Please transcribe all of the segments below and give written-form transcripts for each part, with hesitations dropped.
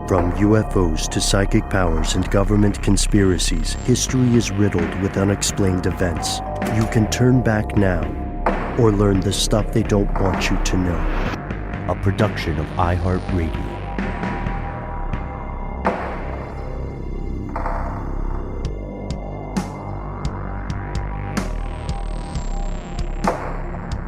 From UFOs to psychic powers and government conspiracies, history is riddled with unexplained events. You can turn back now or learn the stuff they don't want you to know. A production of iHeartRadio.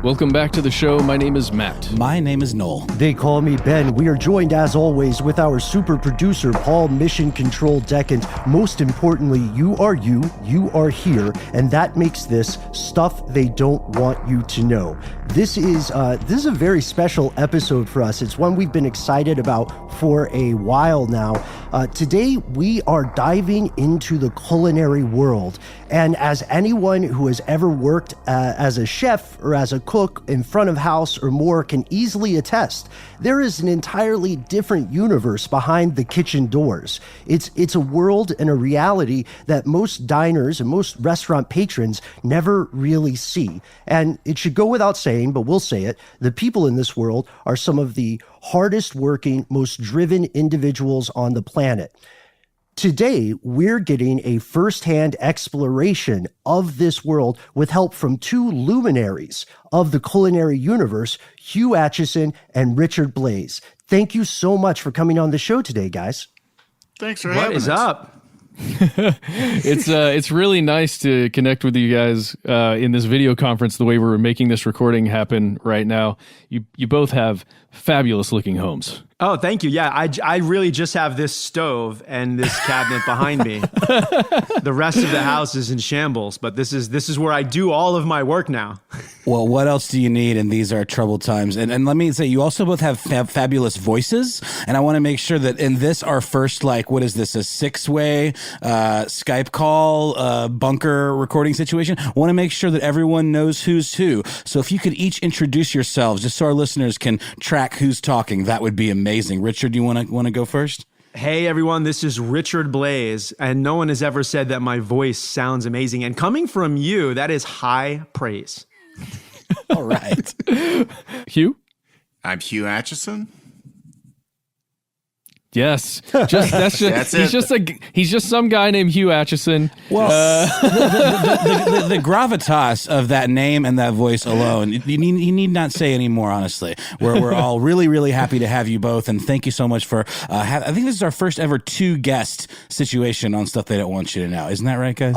Welcome back to the show. My name is Matt. My name is Noel. They call me Ben. We are joined, as always, with our super producer, Paul Mission Control Deckant. Most importantly, you are here, and that makes this stuff they don't want you to know. This is a very special episode for us. It's one we've been excited about for a while now. Today, we are diving into the culinary world. And as anyone who has ever worked as a chef or as a cook in front of house or more can easily attest, there is an entirely different universe behind the kitchen doors. It's a world and a reality that most diners and most restaurant patrons never really see. And it should go without saying, but we'll say it, the people in this world are some of the hardest working, most driven individuals on the planet. Today, we're getting a firsthand exploration of this world with help from two luminaries of the culinary universe, Hugh Acheson and Richard Blais. Thank you so much for coming on the show today, guys. Thanks for having us. What is up? It's really nice to connect with you guys in this video conference the way we're making this recording happen right now. You both have fabulous looking homes. Oh, thank you. Yeah, I really just have this stove and this cabinet behind me. The rest of the house is in shambles, but this is where I do all of my work now. Well, what else do you need? And these are troubled times. And let me say, you also both have fabulous voices. And I want to make sure that in this, our first, what is this, a 6-way Skype call, bunker recording situation? I want to make sure that everyone knows who's who. So if you could each introduce yourselves, just so our listeners can track who's talking, that would be amazing. Richard, do you want to go first? Hey everyone, this is Richard Blais, and no one has ever said that my voice sounds amazing. And coming from you, that is high praise. All right. Hugh? I'm Hugh Acheson. Yes, he's just some guy named Hugh Acheson. Well, the gravitas of that name and that voice alone, you need not say any more. Honestly, we're all really, really happy to have you both, and thank you so much for. I think this is our first ever 2-guest situation on Stuff They Don't Want You to Know. Isn't that right, guys?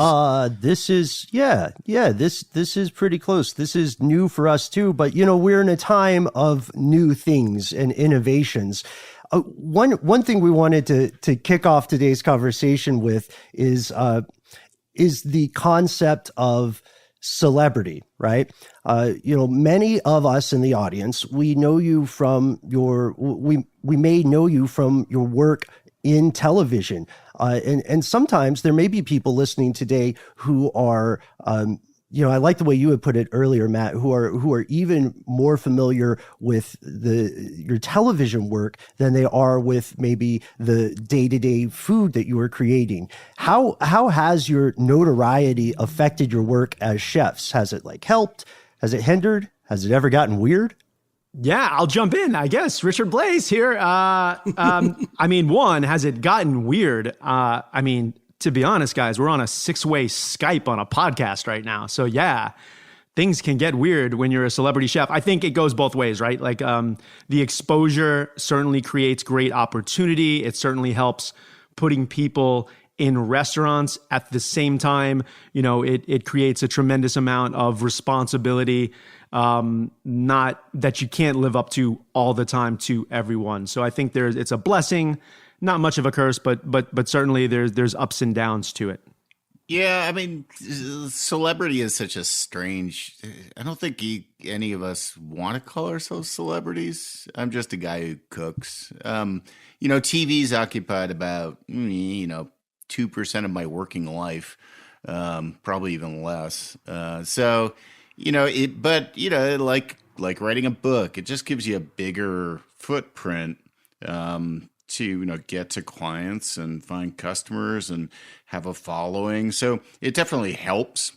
This is this is pretty close. This is new for us too, but we're in a time of new things and innovations. One thing we wanted to kick off today's conversation with is the concept of celebrity, right? Many of us in the audience, we know you from we may know you from your work in television, and sometimes there may be people listening today who are. I like the way you had put it earlier, Matt, who are even more familiar with your television work than they are with maybe the day-to-day food that you are creating. How has your notoriety affected your work as chefs? Has it helped? Has it hindered? Has it ever gotten weird? Yeah, I'll jump in, I guess. Richard Blais here. One, has it gotten weird? To be honest, guys, we're on a 6-way Skype on a podcast right now. So yeah, things can get weird when you're a celebrity chef. I think it goes both ways, right? The exposure certainly creates great opportunity. It certainly helps putting people in restaurants. At the same time, it creates a tremendous amount of responsibility, not that you can't live up to all the time to everyone. So I think it's a blessing. Not much of a curse, but certainly there's ups and downs to it. Yeah, celebrity is such a strange. I don't think any of us want to call ourselves celebrities. I'm just a guy who cooks. TV's occupied about 2% of my working life, probably even less. Like writing a book, it just gives you a bigger footprint. To get to clients and find customers and have a following. So it definitely helps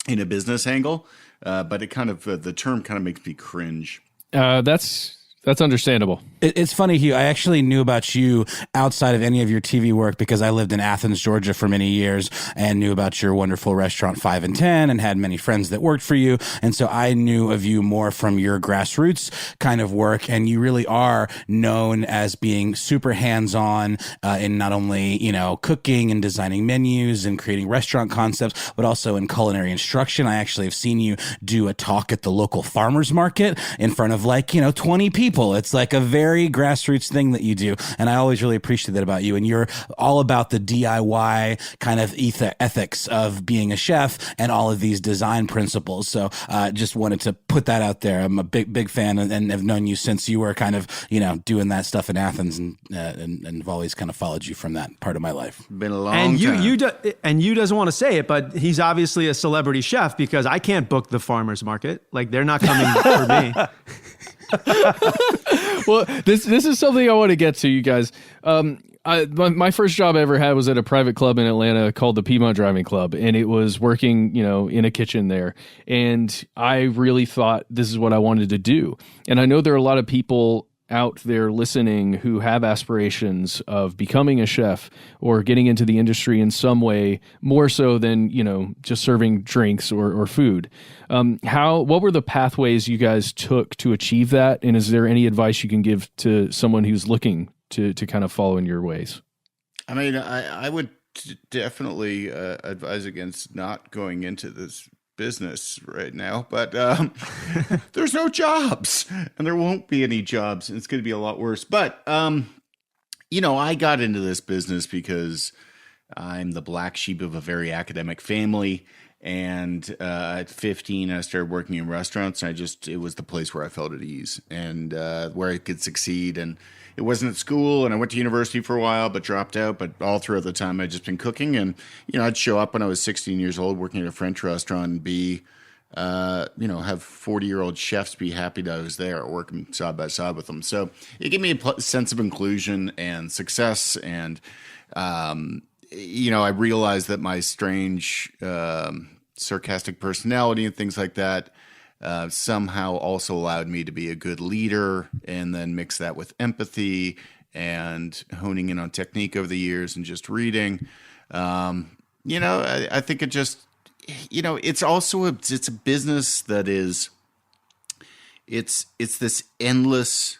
in a business angle, but it kind of the term kind of makes me cringe. That's That's understandable. It's funny, Hugh. I actually knew about you outside of any of your TV work because I lived in Athens, Georgia for many years and knew about your wonderful restaurant 5 and 10 and had many friends that worked for you. And so I knew of you more from your grassroots kind of work. And you really are known as being super hands-on in not only, cooking and designing menus and creating restaurant concepts, but also in culinary instruction. I actually have seen you do a talk at the local farmers market in front of 20 people. It's like a very grassroots thing that you do. And I always really appreciate that about you. And you're all about the DIY kind of ethics of being a chef and all of these design principles. So just wanted to put that out there. I'm a big fan and have known you since you were kind of, doing that stuff in Athens and have always kind of followed you from that part of my life. Been a long time. And you doesn't want to say it, but he's obviously a celebrity chef because I can't book the farmer's market. Like they're not coming for me. Well, this is something I want to get to, you guys. My first job I ever had was at a private club in Atlanta called the Piedmont Driving Club, and it was working, in a kitchen there. And I really thought this is what I wanted to do. And I know there are a lot of people out there listening who have aspirations of becoming a chef or getting into the industry in some way, more so than, just serving drinks or food. What were the pathways you guys took to achieve that? And is there any advice you can give to someone who's looking to kind of follow in your ways? I mean, I would definitely advise against not going into this business right now, but there's no jobs and there won't be any jobs and it's going to be a lot worse. But, I got into this business because I'm the black sheep of a very academic family. And at 15, I started working in restaurants. And it was the place where I felt at ease and where I could succeed. And it wasn't at school. And I went to university for a while, but dropped out. But all throughout the time, I'd just been cooking. And, I'd show up when I was 16 years old working at a French restaurant and have 40-year-old chefs be happy that I was there working side by side with them. So it gave me a sense of inclusion and success. And, I realized that my strange, sarcastic personality and things like that somehow also allowed me to be a good leader, and then mix that with empathy and honing in on technique over the years and just reading. I think it just, it's also it's a business that is, it's this endless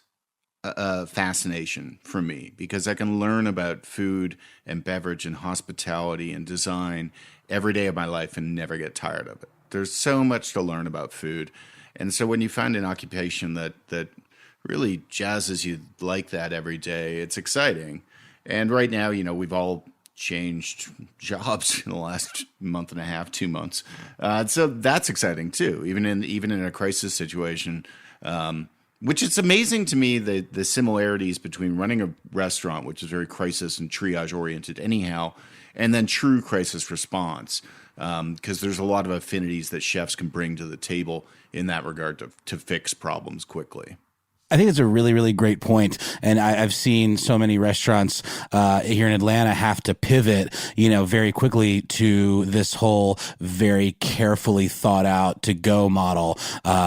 fascination for me because I can learn about food and beverage and hospitality and design every day of my life and never get tired of it. There's so much to learn about food. And so when you find an occupation that really jazzes you like that every day, it's exciting. And right now, we've all changed jobs in the last month and a half, 2 months. So that's exciting too, even in a crisis situation. Which is amazing to me, the similarities between running a restaurant, which is very crisis and triage oriented anyhow, and then true crisis response, because there's a lot of affinities that chefs can bring to the table in that regard to fix problems quickly. I think it's a really, really great point. And I've seen so many restaurants here in Atlanta have to pivot, very quickly to this whole very carefully thought out to go model.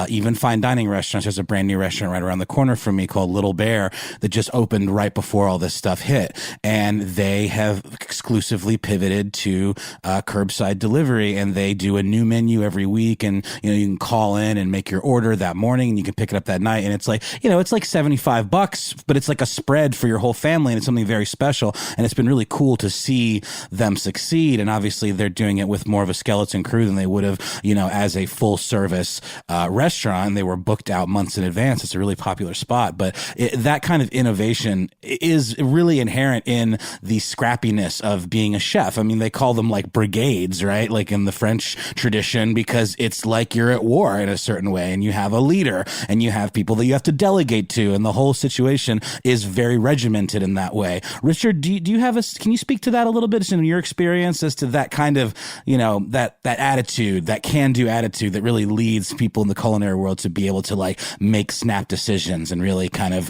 Even fine dining restaurants. There's a brand new restaurant right around the corner from me called Little Bear that just opened right before all this stuff hit. And they have exclusively pivoted to curbside delivery, and they do a new menu every week. And, you can call in and make your order that morning and you can pick it up that night. And it's like, it's like $75, but it's like a spread for your whole family, and it's something very special. And it's been really cool to see them succeed. And obviously they're doing it with more of a skeleton crew than they would have, as a full service restaurant. They were booked out months in advance. It's a really popular spot, but that kind of innovation is really inherent in the scrappiness of being a chef. I mean, they call them like brigades, right? Like in the French tradition, because it's like you're at war in a certain way, and you have a leader and you have people that you have to delegate to, and the whole situation is very regimented in that way. Richard, do you have can you speak to that a little bit in your experience as to that kind of, that attitude, that can-do attitude that really leads people in the culinary world to be able to like make snap decisions and really kind of,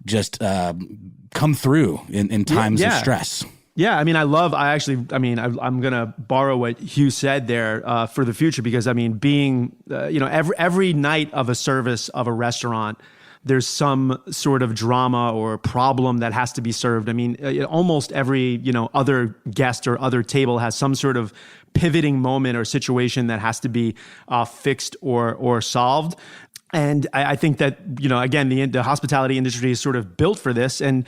just come through in times of stress? Yeah, I mean, I'm going to borrow what Hugh said there for the future, because being, every night of a service of a restaurant, there's some sort of drama or problem that has to be served. I mean, almost every, other guest or other table has some sort of pivoting moment or situation that has to be fixed or solved. And I think that, again, the hospitality industry is sort of built for this. And,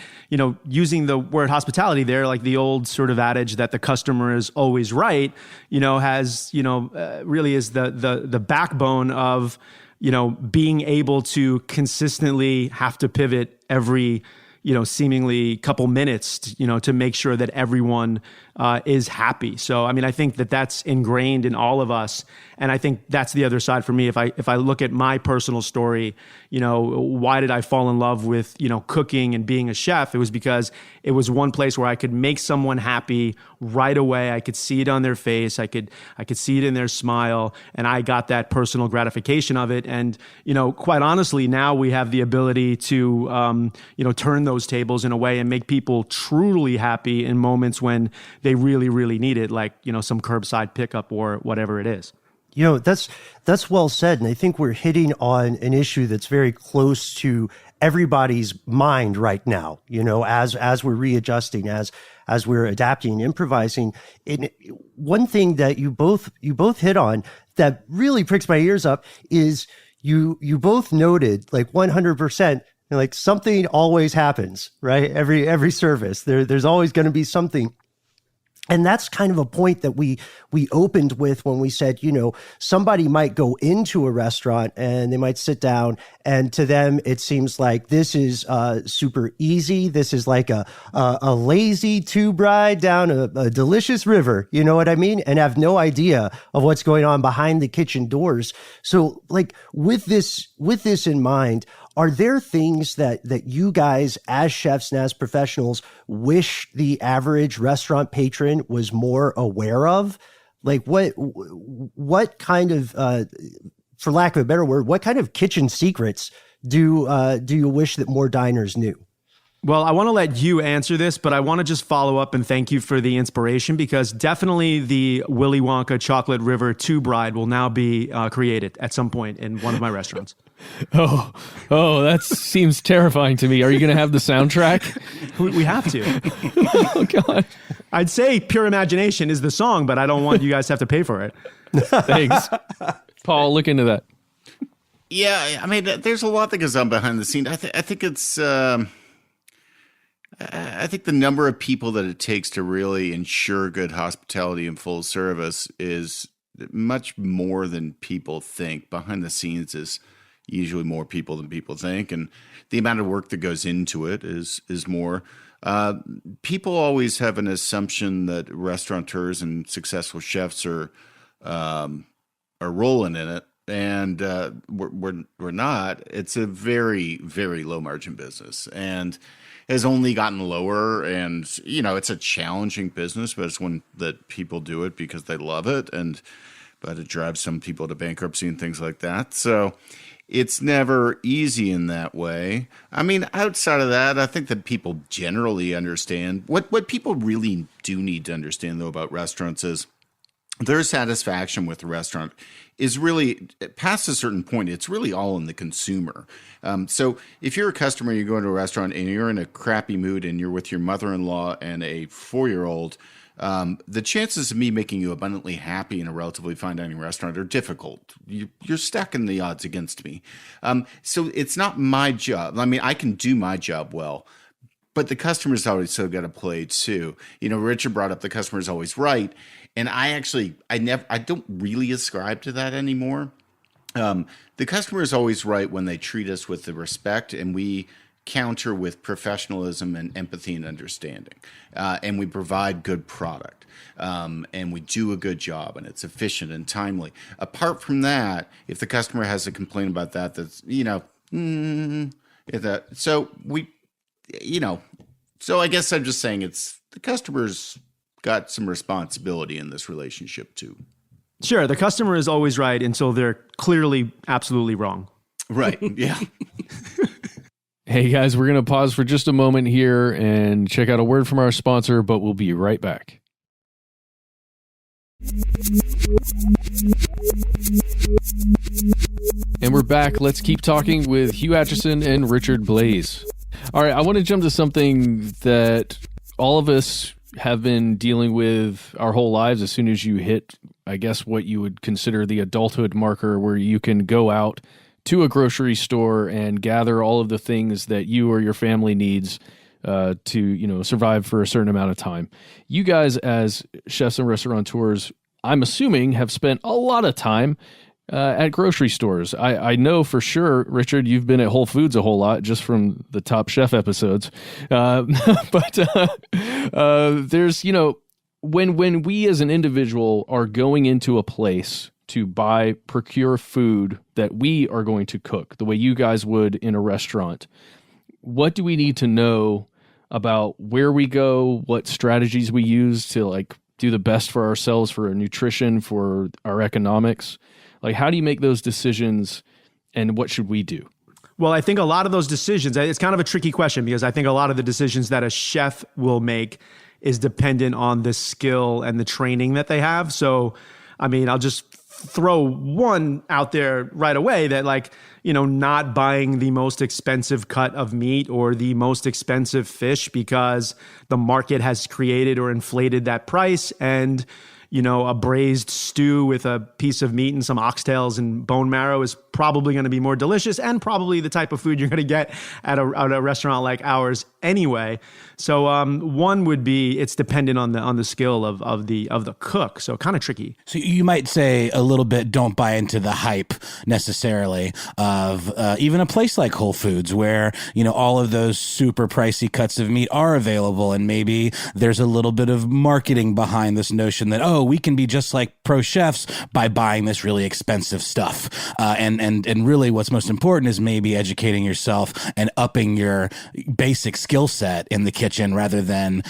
using the word hospitality there, like the old sort of adage that the customer is always right, has, really is the backbone of, being able to consistently have to pivot every, seemingly couple minutes, to make sure that everyone is happy. So, I mean, I think that that's ingrained in all of us. And I think that's the other side for me. If I look at my personal story, why did I fall in love with, cooking and being a chef? It was because it was one place where I could make someone happy right away. I could see it on their face. I could see it in their smile, and I got that personal gratification of it. And, quite honestly, now we have the ability to, turn those tables in a way and make people truly happy in moments when they really, really need it, like, some curbside pickup or whatever it is. That's well said. And I think we're hitting on an issue that's very close to everybody's mind right now, as we're readjusting, as we're adapting and improvising. And one thing that you both hit on that really pricks my ears up is you both noted, like, 100%, like, something always happens, right? Every service, there's always going to be something. And that's kind of a point that we opened with when we said, somebody might go into a restaurant and they might sit down, and to them, it seems like this is super easy. This is like a lazy tube ride down a delicious river. You know what I mean? And have no idea of what's going on behind the kitchen doors. So, like, with this in mind, are there things that you guys as chefs and as professionals wish the average restaurant patron was more aware of? Like, what kind of, for lack of a better word, what kind of kitchen secrets do you wish that more diners knew? Well, I want to let you answer this, but I want to just follow up and thank you for the inspiration, because definitely the Willy Wonka Chocolate River tube ride will now be created at some point in one of my restaurants. Oh, that seems terrifying to me. Are you going to have the soundtrack? We have to. Oh, God. I'd say Pure Imagination is the song, but I don't want you guys to have to pay for it. Thanks. Paul, look into that. Yeah, I mean, there's a lot that goes on behind the scenes. I think it's... I think the number of people that it takes to really ensure good hospitality and full service is much more than people think. Behind the scenes is usually more people than people think, and the amount of work that goes into it is more. People always have an assumption that restaurateurs and successful chefs are rolling in it, and we're not. It's a very, very low margin business, and has only gotten lower. And it's a challenging business, but it's one that people do it because they love it, but it drives some people to bankruptcy and things like that. So it's never easy in that way. I mean, outside of that, I think that people generally understand what people really do need to understand, though, about restaurants is their satisfaction with the restaurant is really, past a certain point, it's really all in the consumer. So if you're a customer, you go into a restaurant and you're in a crappy mood and you're with your mother-in-law and a 4-year-old, the chances of me making you abundantly happy in a relatively fine dining restaurant are difficult. You're stacking the odds against me. So it's not my job. I mean, I can do my job well, but the customer's always so got to play too. Richard brought up the customer's always right. And I don't really ascribe to that anymore. The customer is always right when they treat us with the respect, and we counter with professionalism and empathy and understanding. And we provide good product. And we do a good job, and it's efficient and timely. Apart from that, if the customer has a complaint about that, so I guess I'm just saying it's the customer's got some responsibility in this relationship too. Sure. The customer is always right until they're clearly absolutely wrong. Right. Yeah. Hey guys, we're going to pause for just a moment here and check out a word from our sponsor, but we'll be right back. And we're we're back. Let's keep talking with Hugh Acheson and Richard Blais. All right, I want to jump to something that all of us have been dealing with our whole lives as soon as you hit, I guess, what you would consider the adulthood marker, where you can go out to a grocery store and gather all of the things that you or your family needs to survive for a certain amount of time. You guys, as chefs and restaurateurs, I'm assuming, have spent a lot of time at grocery stores. I know for sure, Richard, you've been at Whole Foods a whole lot just from the Top Chef episodes. But there's, when we as an individual are going into a place to procure food that we are going to cook the way you guys would in a restaurant, what do we need to know about where we go, what strategies we use to do the best for ourselves, for our nutrition, for our economics? How do you make those decisions, and what should we do? Well, I think a lot of those decisions, it's kind of a tricky question, because I think a lot of the decisions that a chef will make is dependent on the skill and the training that they have. So, I'll just throw one out there right away that not buying the most expensive cut of meat or the most expensive fish because the market has created or inflated that price, and a braised stew with a piece of meat and some oxtails and bone marrow is probably going to be more delicious, and probably the type of food you're going to get at a restaurant like ours anyway. So one would be, it's dependent on the skill of the cook. So kind of tricky. So you might say a little bit, don't buy into the hype necessarily of even a place like Whole Foods, where all of those super pricey cuts of meat are available, and maybe there's a little bit of marketing behind this notion that, we can be just like pro chefs by buying this really expensive stuff. And really what's most important is maybe educating yourself and upping your basic skill set in the kitchen rather than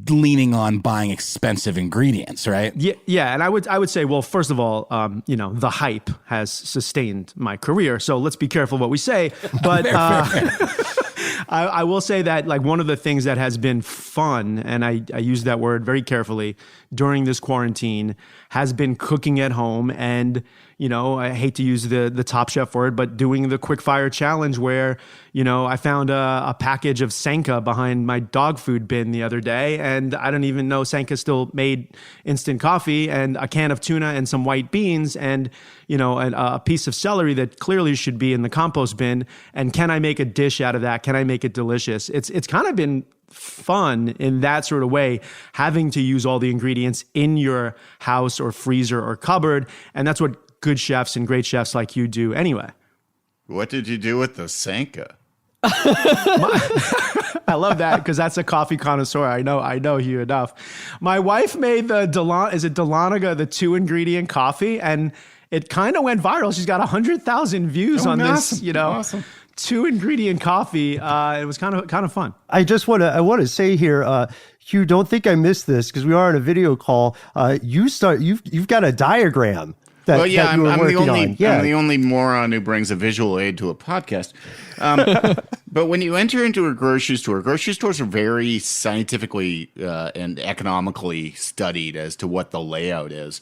leaning on buying expensive ingredients, right? Yeah. And I would say, well, first of all, the hype has sustained my career. So let's be careful what we say. But fair. I will say that one of the things that has been fun, and I use that word very carefully during this quarantine, has been cooking at home. And I hate to use the Top Chef word, but doing the quick fire challenge where, I found a package of Sanka behind my dog food bin the other day, and I don't even know Sanka still made instant coffee, and a can of tuna and some white beans, and a piece of celery that clearly should be in the compost bin. And can I make a dish out of that? Can I make it delicious? It's kind of been fun in that sort of way, having to use all the ingredients in your house or freezer or cupboard, and that's what good chefs and great chefs like you do anyway. What did you do with the Sanka? I love that, because that's a coffee connoisseur. I know you enough. My wife made the Dahlonega, the 2-ingredient coffee, and it kind of went viral. She's got 100,000 views on this, Awesome. 2-ingredient coffee. It was kind of fun. I want to say here, Hugh, don't think I missed this, because we are on a video call. You've got a diagram. I'm the only moron who brings a visual aid to a podcast. But when you enter into a grocery store, grocery stores are very scientifically and economically studied as to what the layout is.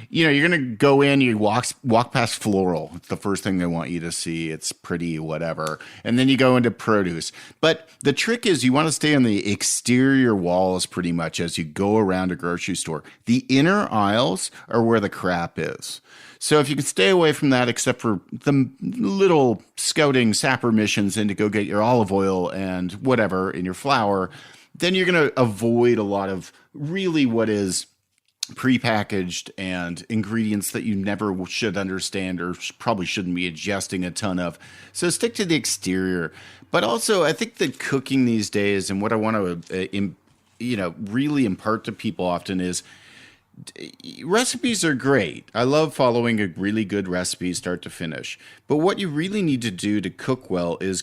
You're going to go in, you walk past floral. It's the first thing they want you to see. It's pretty, whatever. And then you go into produce. But the trick is you want to stay on the exterior walls pretty much as you go around a grocery store. The inner aisles are where the crap is. So if you can stay away from that, except for the little scouting sapper missions in to go get your olive oil and whatever in your flour, then you're going to avoid a lot of really what is prepackaged and ingredients that you never should understand or probably shouldn't be ingesting a ton of. So stick to the exterior. But also, I think that cooking these days, and what I want to really impart to people often, is recipes are great. I love following a really good recipe start to finish. But what you really need to do to cook well is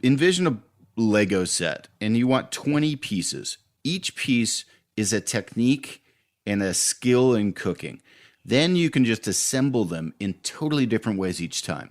envision a Lego set, and you want 20 pieces. Each piece is a technique and a skill in cooking. Then you can just assemble them in totally different ways each time.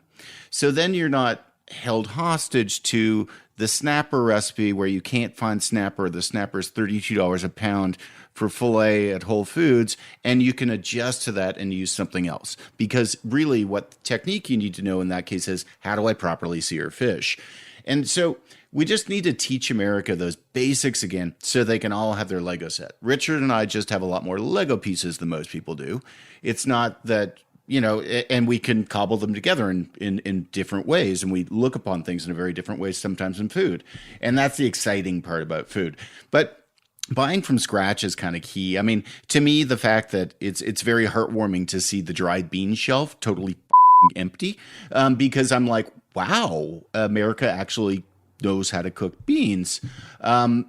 So then you're not held hostage to the snapper recipe where you can't find snapper. The snapper is $32 a pound for filet at Whole Foods, and you can adjust to that and use something else. Because really what technique you need to know in that case is, how do I properly sear fish? And so we just need to teach America those basics again so they can all have their Lego set. Richard and I just have a lot more Lego pieces than most people do. It's not that, and we can cobble them together in different ways, and we look upon things in a very different way sometimes in food. And that's the exciting part about food. But buying from scratch is kind of key. I mean, to me, the fact that it's very heartwarming to see the dried bean shelf totally empty, because I'm like, wow, America actually knows how to cook beans.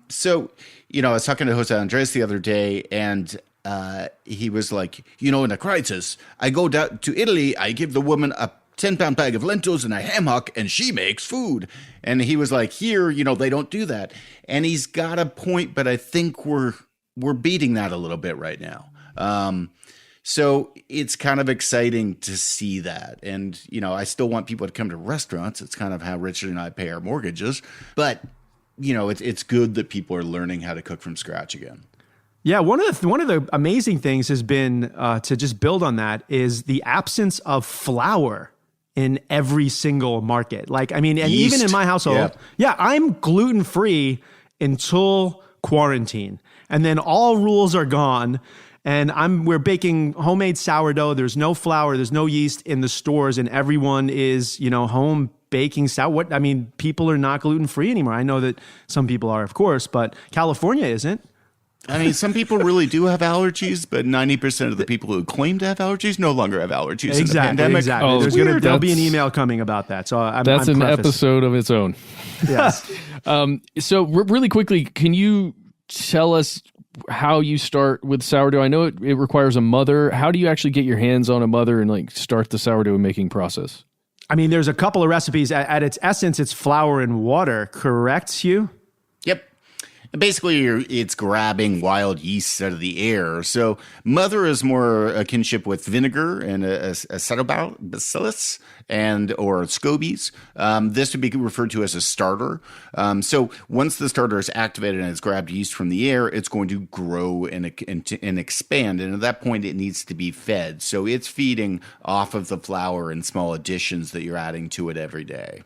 So, I was talking to Jose Andres the other day, and he was like, in a crisis, I go down to Italy, I give the woman a 10-pound bag of lentils and a ham hock, and she makes food. And he was like, here, they don't do that. And he's got a point, but I think we're beating that a little bit right now. So it's kind of exciting to see that. And, I still want people to come to restaurants. It's kind of how Richard and I pay our mortgages. But, it's good that people are learning how to cook from scratch again. Yeah, one of the amazing things has been to just build on that is the absence of flour in every single market. And Yeast. even in my household, I'm gluten-free until quarantine. And then all rules are gone. And we're baking homemade sourdough. There's no flour, there's no yeast in the stores, and everyone is, home baking sourdough. People are not gluten-free anymore. I know that some people are, of course, but California isn't. Some people really do have allergies, but 90% of the people who claim to have allergies no longer have allergies. In the pandemic. Exactly. Oh, There'll be an email coming about that. So that's an episode of its own. Yes. So really quickly, can you tell us how you start with sourdough? I know it requires a mother. How do you actually get your hands on a mother and start the sourdough making process? There's a couple of recipes. At its essence, it's flour and water, correct, Hugh? Yep. Basically, it's grabbing wild yeast out of the air. So mother is more a kinship with vinegar and acetobacillus or scobies. This would be referred to as a starter. So once the starter is activated and it's grabbed yeast from the air, it's going to grow and expand. And at that point, it needs to be fed. So it's feeding off of the flour and small additions that you're adding to it every day.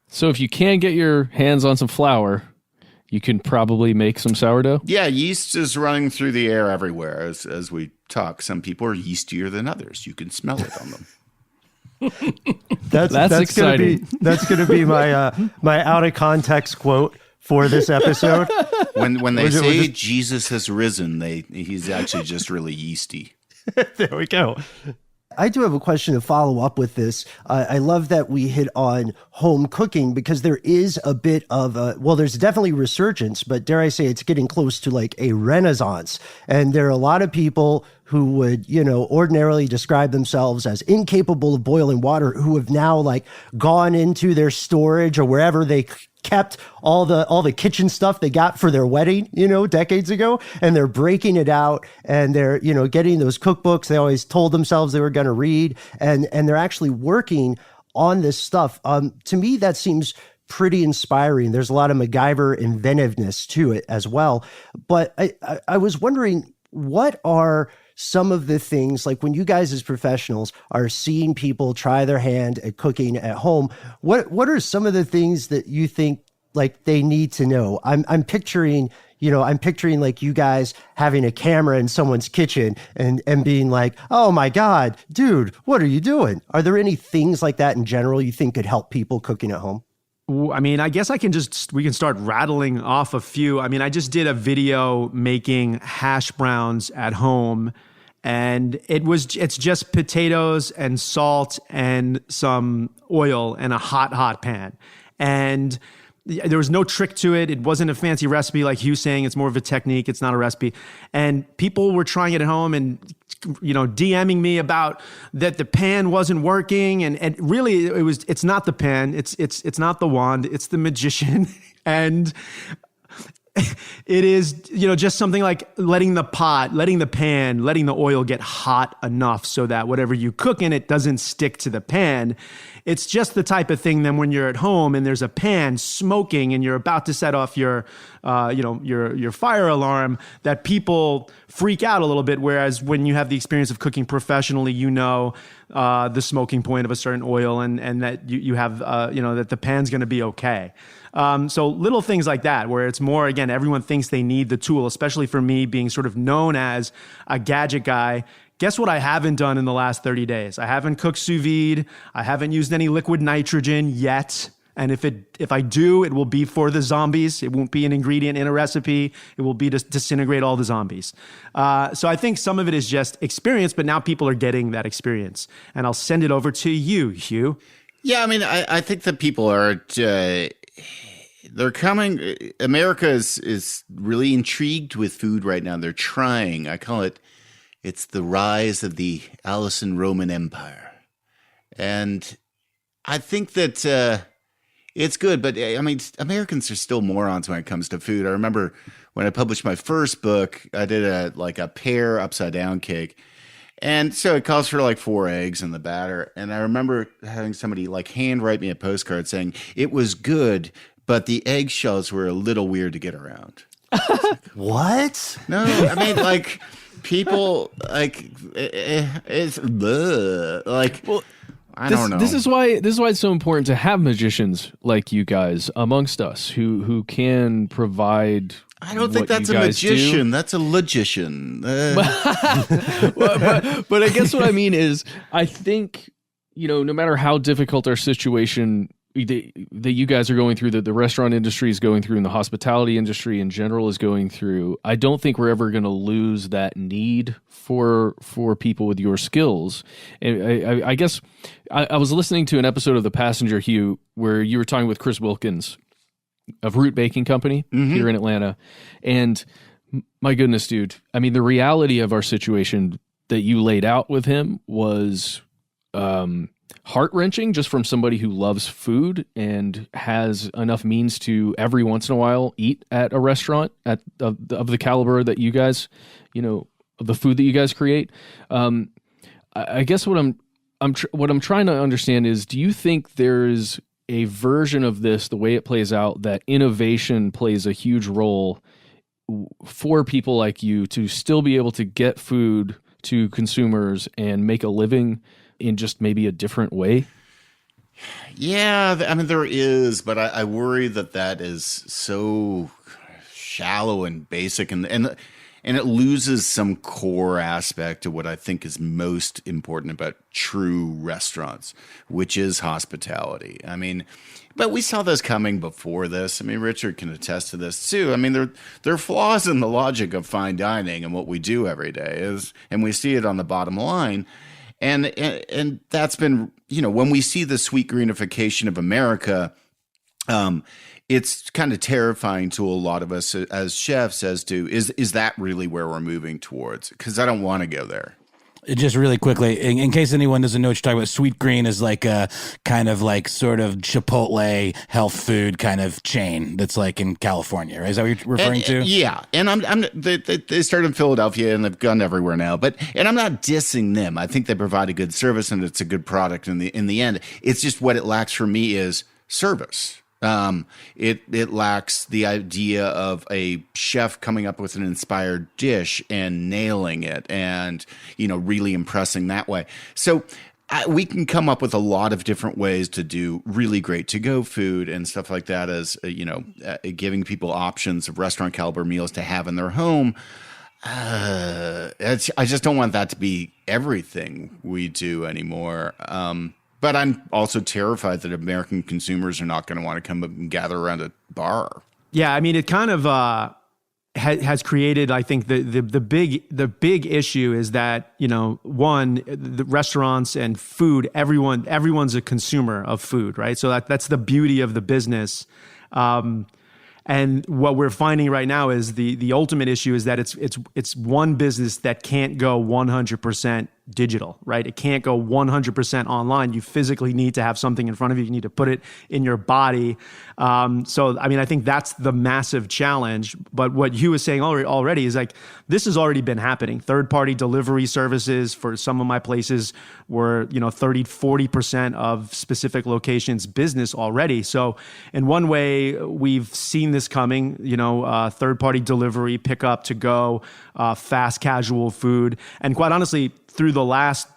So if you can get your hands on some flour, you can probably make some sourdough? Yeah, yeast is running through the air everywhere as we talk. Some people are yeastier than others. You can smell it on them. That's exciting. That's gonna be my my out of context quote for this episode. When they say Jesus has risen, he's actually just really yeasty. There we go. I do have a question to follow up with this. I love that we hit on home cooking because there is a bit of there's definitely resurgence, but dare I say it's getting close to a renaissance. And there are a lot of people who would, ordinarily describe themselves as incapable of boiling water, who have now gone into their storage or wherever they kept all the kitchen stuff they got for their wedding, decades ago, and they're breaking it out and they're, getting those cookbooks they always told themselves they were going to read, and they're actually working on this stuff. To me, that seems pretty inspiring. There's a lot of MacGyver inventiveness to it as well. But I was wondering, what are some of the things, when you guys as professionals are seeing people try their hand at cooking at home, what are some of the things that you think they need to know? I'm picturing you guys having a camera in someone's kitchen and being like, oh my God, dude, what are you doing? Are there any things like that in general you think could help people cooking at home? I guess we can start rattling off a few. I just did a video making hash browns at home, and it's just potatoes and salt and some oil and a hot pan. And there was no trick to it. It wasn't a fancy recipe like Hugh saying. It's more of a technique. It's not a recipe. And people were trying it at home and DMing me about that the pan wasn't working, and really it's not the pan, it's not the wand, it's the magician. And It is, just something like letting the pan, letting the oil get hot enough so that whatever you cook in it doesn't stick to the pan. It's just the type of thing then when you're at home and there's a pan smoking and you're about to set off your fire alarm, that people freak out a little bit. Whereas when you have the experience of cooking professionally, the smoking point of a certain oil and that you have, that the pan's going to be okay. So little things like that, where it's more, again, everyone thinks they need the tool, especially for me being sort of known as a gadget guy. Guess what I haven't done in the last 30 days? I haven't cooked sous vide. I haven't used any liquid nitrogen yet. And if I do, it will be for the zombies. It won't be an ingredient in a recipe. It will be to disintegrate all the zombies. So I think some of it is just experience, but now people are getting that experience. And I'll send it over to you, Hugh. Yeah, I mean, I think that people are... they're coming. America is really intrigued with food right now. They're trying. I call it's the rise of the Allison Roman Empire. And I think that it's good, but I mean, Americans are still morons when it comes to food. I remember when I published my first book, I did a pear upside down cake. And so it calls for 4 eggs in the batter. And I remember having somebody hand write me a postcard saying it was good, but the eggshells were a little weird to get around. What? No, I mean, people, it's Well, I don't know. This is why it's so important to have magicians like you guys amongst us who can provide. I don't think that's a magician. That's a logician. But I guess what I mean is, I think, no matter how difficult our situation that you guys are going through, that the restaurant industry is going through, and the hospitality industry in general is going through, I don't think we're ever going to lose that need for people with your skills. And I guess I was listening to an episode of The Passenger, Hugh, where you were talking with Chris Wilkins of Root Baking Company here in Atlanta. And my goodness, dude, I mean, the reality of our situation that you laid out with him was heart-wrenching, just from somebody who loves food and has enough means to every once in a while eat at a restaurant of the caliber that you guys, of the food that you guys create. I guess what I'm trying to understand is, do you think there's a version of this, the way it plays out, that innovation plays a huge role for people like you to still be able to get food to consumers and make a living in just maybe a different way? Yeah, I mean, there is, but I worry that is so shallow and basic, and it loses some core aspect of what I think is most important about true restaurants, which is hospitality. I mean, but we saw this coming before this. I mean, Richard can attest to this too. I mean, there are flaws in the logic of fine dining and what we do every day and we see it on the bottom line. And that's been, when we see the sweet greenification of America, it's kind of terrifying to a lot of us as chefs as to, is that really where we're moving towards? Because I don't want to go there. Just really quickly, in case anyone doesn't know what you're talking about, Sweet Green is like a kind of sort of Chipotle health food kind of chain that's in California, right? Is that what you're referring to? Yeah, and they started in Philadelphia and they've gone everywhere now. And I'm not dissing them. I think they provide a good service and it's a good product in the end. It's just what it lacks for me is service. It lacks the idea of a chef coming up with an inspired dish and nailing it and, really impressing that way. So we can come up with a lot of different ways to do really great to-go food and stuff like that as, giving people options of restaurant caliber meals to have in their home. I just don't want that to be everything we do anymore. But I'm also terrified that American consumers are not going to want to come up and gather around a bar. Yeah, I mean, it kind of has created, I think, the big issue is that, one, the restaurants and food, everyone's a consumer of food, right? So that's the beauty of the business. And what we're finding right now is the ultimate issue is that it's one business that can't go 100% digital, right? It can't go 100% online. You physically need to have something in front of you. You need to put it in your body. So, I mean, I think that's the massive challenge. But what Hugh is saying already is like, this has already been happening. Third-party delivery services for some of my places were, 30, 40% of specific locations business already. So in one way, we've seen this coming, third-party delivery, pickup to go, fast casual food. And quite honestly, through the last,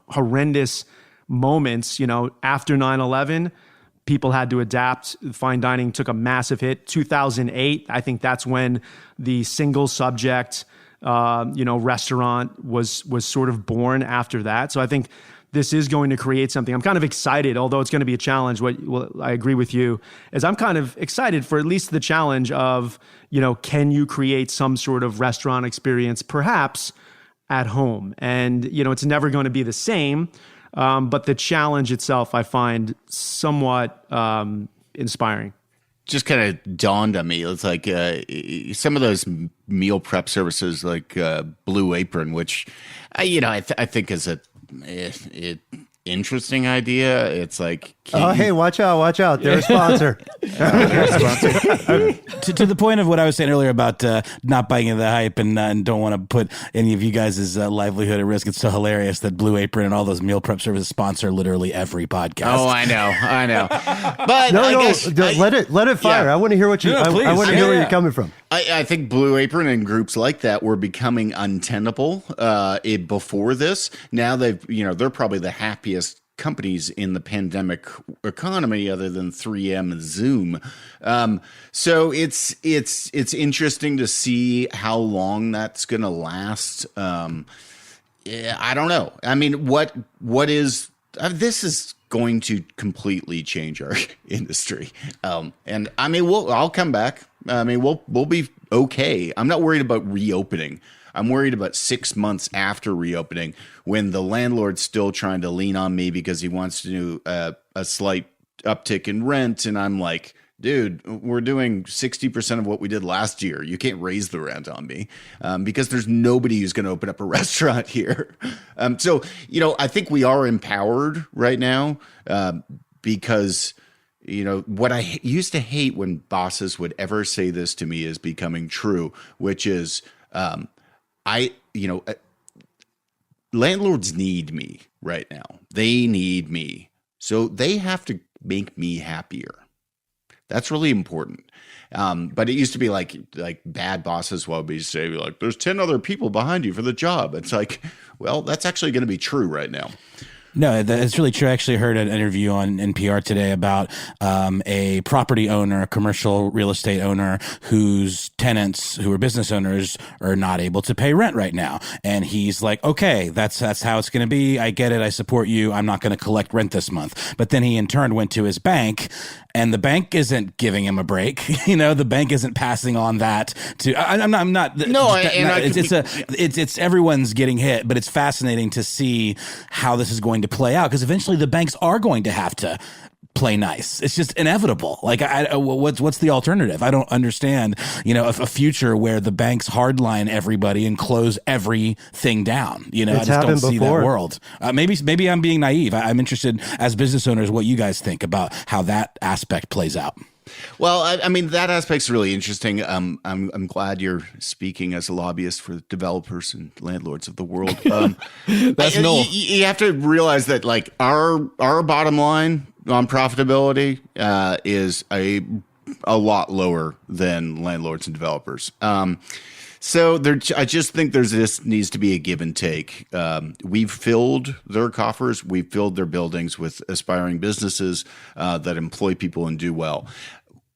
horrendous moments, after 9/11, people had to adapt. Fine dining took a massive hit. 2008, I think that's when the single subject, restaurant was sort of born after that. So I think this is going to create something. I'm kind of excited, although it's going to be a challenge. I agree with you, is I'm kind of excited for at least the challenge of, can you create some sort of restaurant experience, perhaps at home? And, it's never going to be the same. But the challenge itself, I find somewhat inspiring. Just kind of dawned on me. It's like some of those meal prep services like Blue Apron, which, I think is a interesting idea. It's like, hey, watch out. They're a sponsor. To the point of what I was saying earlier about not buying into the hype and don't want to put any of you guys' livelihood at risk. It's so hilarious that Blue Apron and all those meal prep services sponsor literally every podcast. Oh, I know. But let it fire. Yeah. I want to hear what you. I want to hear where you're coming from. I think Blue Apron and groups like that were becoming untenable before this. Now they're probably the happiest companies in the pandemic economy, other than 3M and Zoom. So it's interesting to see how long that's going to last. I don't know. I mean, what is this is going to completely change our industry. And I mean, I'll come back. I mean, we'll be okay. I'm not worried about reopening. I'm worried about 6 months after reopening, when the landlord's still trying to lean on me because he wants to do a slight uptick in rent. And I'm like, dude, we're doing 60% of what we did last year. You can't raise the rent on me because there's nobody who's going to open up a restaurant here. So, I think we are empowered right now because, what I used to hate when bosses would ever say this to me is becoming true, which is, landlords need me right now. They need me. So they have to make me happier. That's really important. But it used to be like bad bosses will be say like, there's 10 other people behind you for the job. It's like, well, that's actually going to be true right now. No, it's really true. I actually heard an interview on NPR today about a property owner, a commercial real estate owner whose tenants, who are business owners, are not able to pay rent right now. And he's like, okay, that's how it's going to be. I get it. I support you. I'm not going to collect rent this month. But then he in turn went to his bank, and the bank isn't giving him a break. The bank isn't passing on that to. I'm not. No, it's everyone's getting hit, but it's fascinating to see how this is going to play out, because eventually the banks are going to have to play nice. It's just inevitable. Like, what's the alternative? I don't understand. A future where the banks hardline everybody and close everything down. I just don't see that world. Maybe I'm being naive. I'm interested as business owners what you guys think about how that aspect plays out. Well, I mean, that aspect's really interesting. I'm glad you're speaking as a lobbyist for developers and landlords of the world. That's Noel. You have to realize that, like, our bottom line on profitability is a lot lower than landlords and developers. So I just think this needs to be a give and take. We've filled their coffers. We've filled their buildings with aspiring businesses that employ people and do well.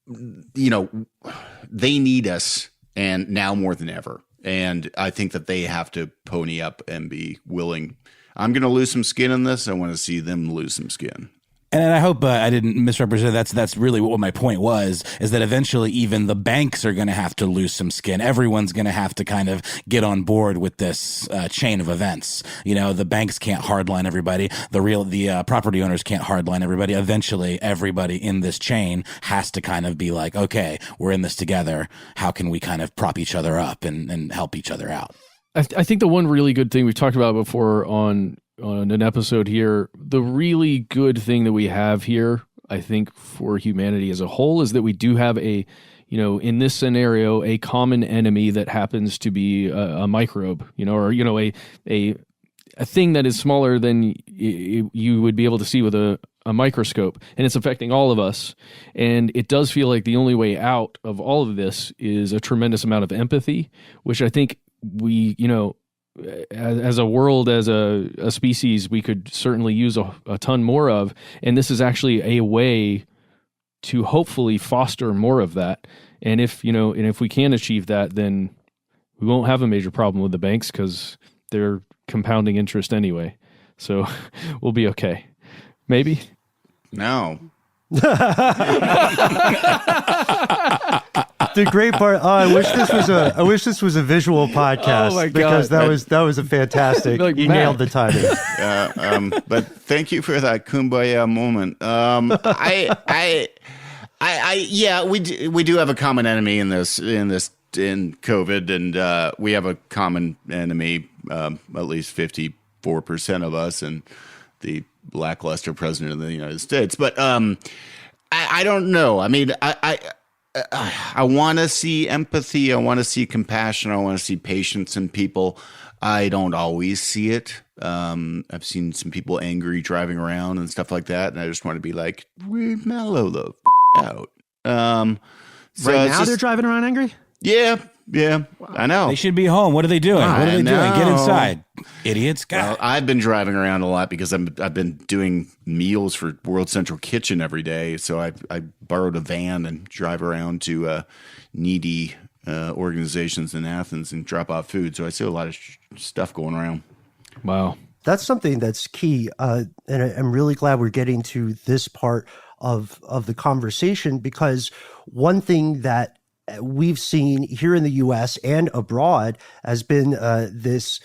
They need us, and now more than ever. And I think that they have to pony up and be willing. I'm going to lose some skin in this. I want to see them lose some skin. And I hope I didn't misrepresent. That's really what my point was, is that eventually even the banks are going to have to lose some skin. Everyone's going to have to kind of get on board with this chain of events. The banks can't hardline everybody. The property owners can't hardline everybody. Eventually, everybody in this chain has to kind of be like, okay, we're in this together. How can we kind of prop each other up and help each other out? I think the one really good thing we've talked about before on an episode here, the really good thing that we have here, I think, for humanity as a whole, is that we do have in this scenario, a common enemy that happens to be a microbe, or a thing that is smaller than you would be able to see with a microscope, and it's affecting all of us. And it does feel like the only way out of all of this is a tremendous amount of empathy, which I think we, as a world, as a species, we could certainly use a ton more of. And this is actually a way to hopefully foster more of that. And if we can achieve that, then we won't have a major problem with the banks, because they're compounding interest anyway. So we'll be okay. Maybe. No. The great part. I wish this was a visual podcast. Oh my God. Because that was a fantastic. Like you Matt. nailed the timing. But thank you for that kumbaya moment. We do have a common enemy in COVID, and we have a common enemy, at least 54% of us, and the lackluster president of the United States. But I don't know. I mean, I want to see empathy. I want to see compassion. I want to see patience in people. I don't always see it. I've seen some people angry driving around and stuff like that, and I just want to be like, we mellow the out. Right now they're driving around angry? Yeah, I know. They should be home. What are they doing? What are they doing? Get inside, idiots. Well, I've been driving around a lot because I've been doing meals for World Central Kitchen every day. So I borrowed a van and drive around to needy organizations in Athens and drop off food. So I see a lot of stuff going around. Wow. That's something that's key. And I'm really glad we're getting to this part of the conversation, because one thing that we've seen here in the U.S. and abroad has been this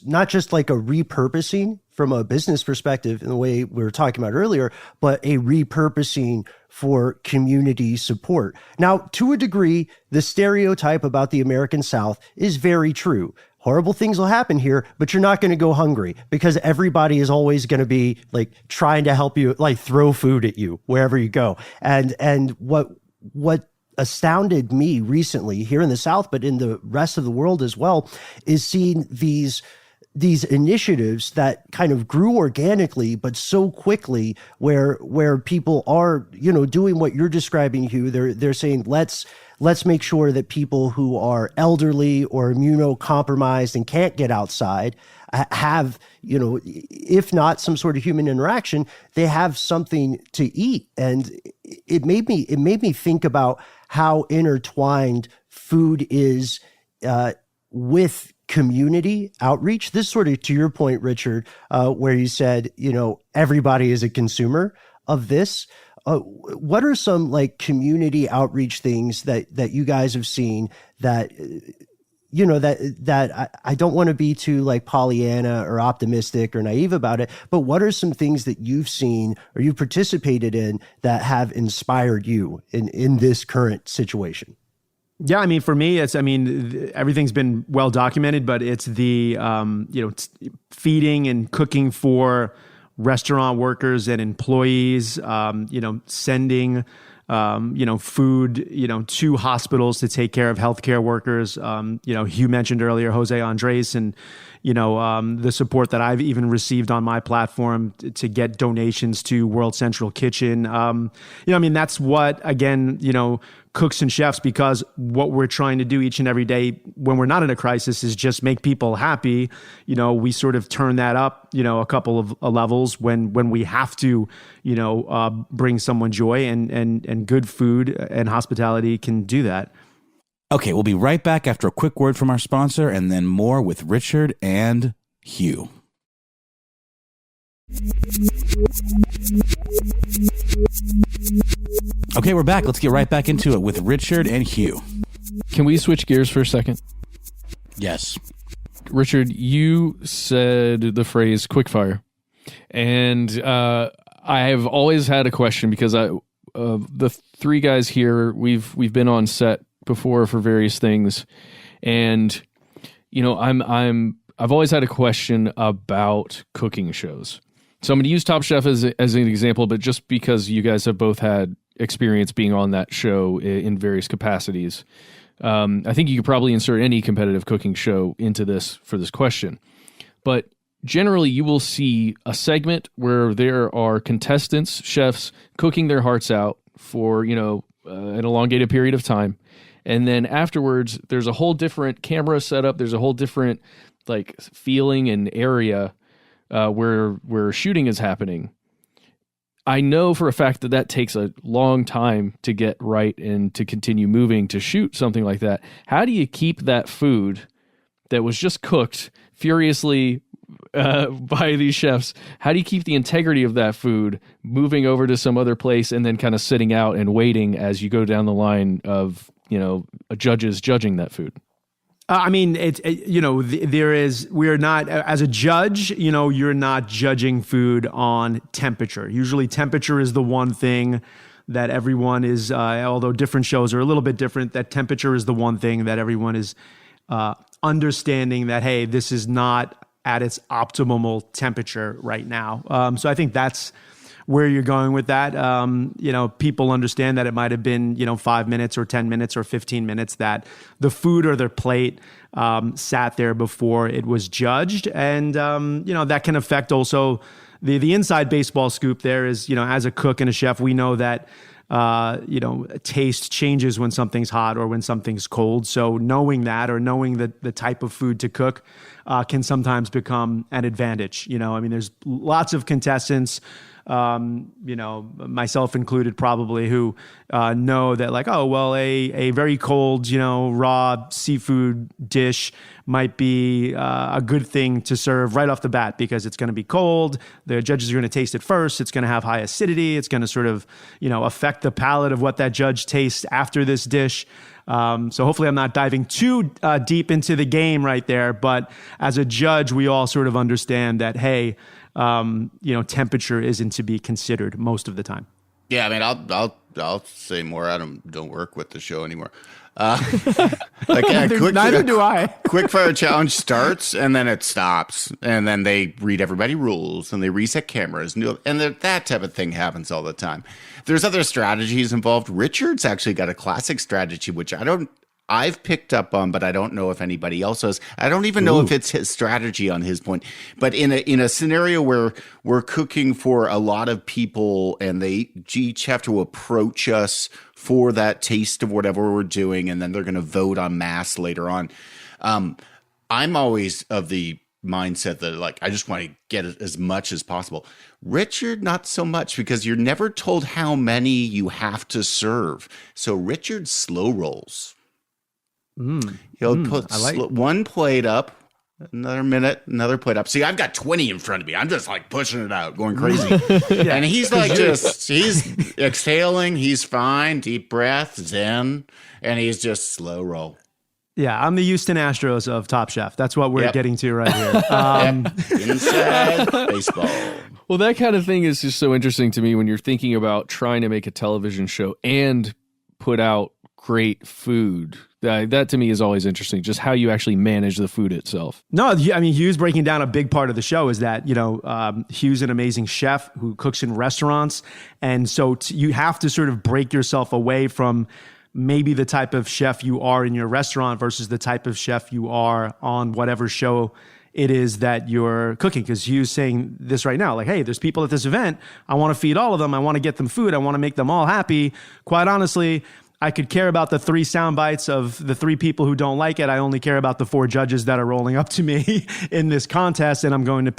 not just like a repurposing from a business perspective in the way we were talking about earlier, but a repurposing for community support. Now, to a degree, the stereotype about the American South is very true. Horrible things will happen here, but you're not going to go hungry, because everybody is always going to be like trying to help you, like throw food at you wherever you go. And what astounded me recently here in the South, but in the rest of the world as well, is seeing these initiatives that kind of grew organically, but so quickly, where people are, doing what you're describing, Hugh. They're saying, let's make sure that people who are elderly or immunocompromised and can't get outside have, if not some sort of human interaction, they have something to eat. And it made me think about how intertwined food is with community outreach. This sort of to your point, Richard, where you said, everybody is a consumer of this. What are some like community outreach things that you guys have seen that, that I don't want to be too like Pollyanna or optimistic or naive about it, but what are some things that you've seen or you've participated in that have inspired you in this current situation? Yeah, I mean, for me, everything's been well documented, but it's the, feeding and cooking for restaurant workers and employees, sending, food, to hospitals to take care of healthcare workers. Hugh mentioned earlier, Jose Andres, and, the support that I've even received on my platform to get donations to World Central Kitchen. That's what, again, cooks and chefs, because what we're trying to do each and every day when we're not in a crisis is just make people happy. We sort of turn that up, a couple of levels when we have to, bring someone joy, and good food and hospitality can do that. Okay, we'll be right back after a quick word from our sponsor, and then more with Richard and Hugh. Okay, we're back. Let's get right back into it with Richard and Hugh. Can we switch gears for a second? Yes. Richard, you said the phrase quickfire. And I have always had a question, because the three guys here, we've been on set before for various things. And, I've always had a question about cooking shows. So I'm going to use Top Chef as an example, but just because you guys have both had experience being on that show in various capacities, I think you could probably insert any competitive cooking show into this for this question. But generally, you will see a segment where there are contestants, chefs, cooking their hearts out for, an elongated period of time. And then afterwards, there's a whole different camera setup. There's a whole different feeling and area where shooting is happening. I know for a fact that takes a long time to get right and to continue moving to shoot something like that. How do you keep that food that was just cooked furiously by these chefs? How do you keep the integrity of that food moving over to some other place and then kind of sitting out and waiting as you go down the line of, judges judging that food? We're not, as a judge, you're not judging food on temperature. Usually temperature is the one thing that everyone is, although different shows are a little bit different, that temperature is the one thing that everyone is understanding that, hey, this is not at its optimal temperature right now. So I think that's where you're going with that. People understand that it might have been, 5 minutes or 10 minutes or 15 minutes that the food or their plate sat there before it was judged. And, that can affect also the inside baseball scoop there is, as a cook and a chef, we know that, taste changes when something's hot or when something's cold. So knowing that or knowing the type of food to cook can sometimes become an advantage. There's lots of contestants, myself included probably, who know that a very cold, raw seafood dish might be a good thing to serve right off the bat because it's going to be cold. The judges are going to taste it first. It's going to have high acidity. It's going to sort of, affect the palate of what that judge tastes after this dish. So hopefully I'm not diving too deep into the game right there. But as a judge, we all sort of understand that, hey, temperature isn't to be considered most of the time. Yeah, I'll say more. I don't work with the show anymore. Neither do I. Quick fire challenge starts and then it stops, and then they read everybody rules and they reset cameras, and that type of thing happens all the time. There's other strategies involved. Richard's actually got a classic strategy, which I've picked up on, but I don't know if anybody else has. I don't even know if it's his strategy on his point. But in a scenario where we're cooking for a lot of people and they each have to approach us for that taste of whatever we're doing, and then they're going to vote en masse later on. I'm always of the mindset that I just want to get as much as possible. Richard, not so much, because you're never told how many you have to serve. So Richard slow rolls. He'll put one plate up, another minute, another plate up. See, I've got 20 in front of me. I'm just pushing it out, going crazy. Yeah. And he's he's exhaling. He's fine. Deep breath, zen. And he's just slow roll. Yeah, I'm the Houston Astros of Top Chef. That's what we're getting to right here. Inside baseball. Well, that kind of thing is just so interesting to me when you're thinking about trying to make a television show and put out great food. That to me is always interesting, just how you actually manage the food itself. No, Hugh's breaking down a big part of the show is that, Hugh's an amazing chef who cooks in restaurants. And so you have to sort of break yourself away from maybe the type of chef you are in your restaurant versus the type of chef you are on whatever show it is that you're cooking. Because Hugh's saying this right now, hey, there's people at this event. I want to feed all of them. I want to get them food. I want to make them all happy. Quite honestly, I could care about the 3 sound bites of the 3 people who don't like it. I only care about the 4 judges that are rolling up to me in this contest, and I'm going to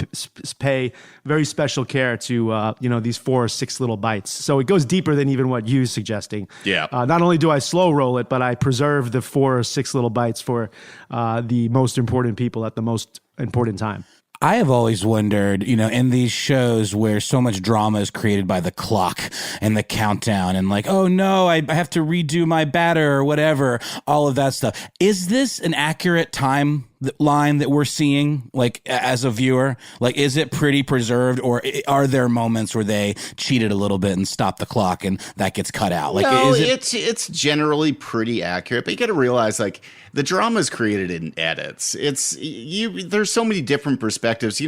pay very special care to these 4 or 6 little bites. So it goes deeper than even what you're suggesting. Yeah. Not only do I slow roll it, but I preserve the 4 or 6 little bites for the most important people at the most important time. I have always wondered, in these shows where so much drama is created by the clock and the countdown and oh no, I have to redo my batter or whatever, all of that stuff. Is this an accurate time line that we're seeing, like as a viewer? Like, is it pretty preserved, or are there moments where they cheated a little bit and stopped the clock and that gets cut out? Like, no, it's generally pretty accurate, but you got to realize, like, the drama is created in edits. There's so many different perspectives.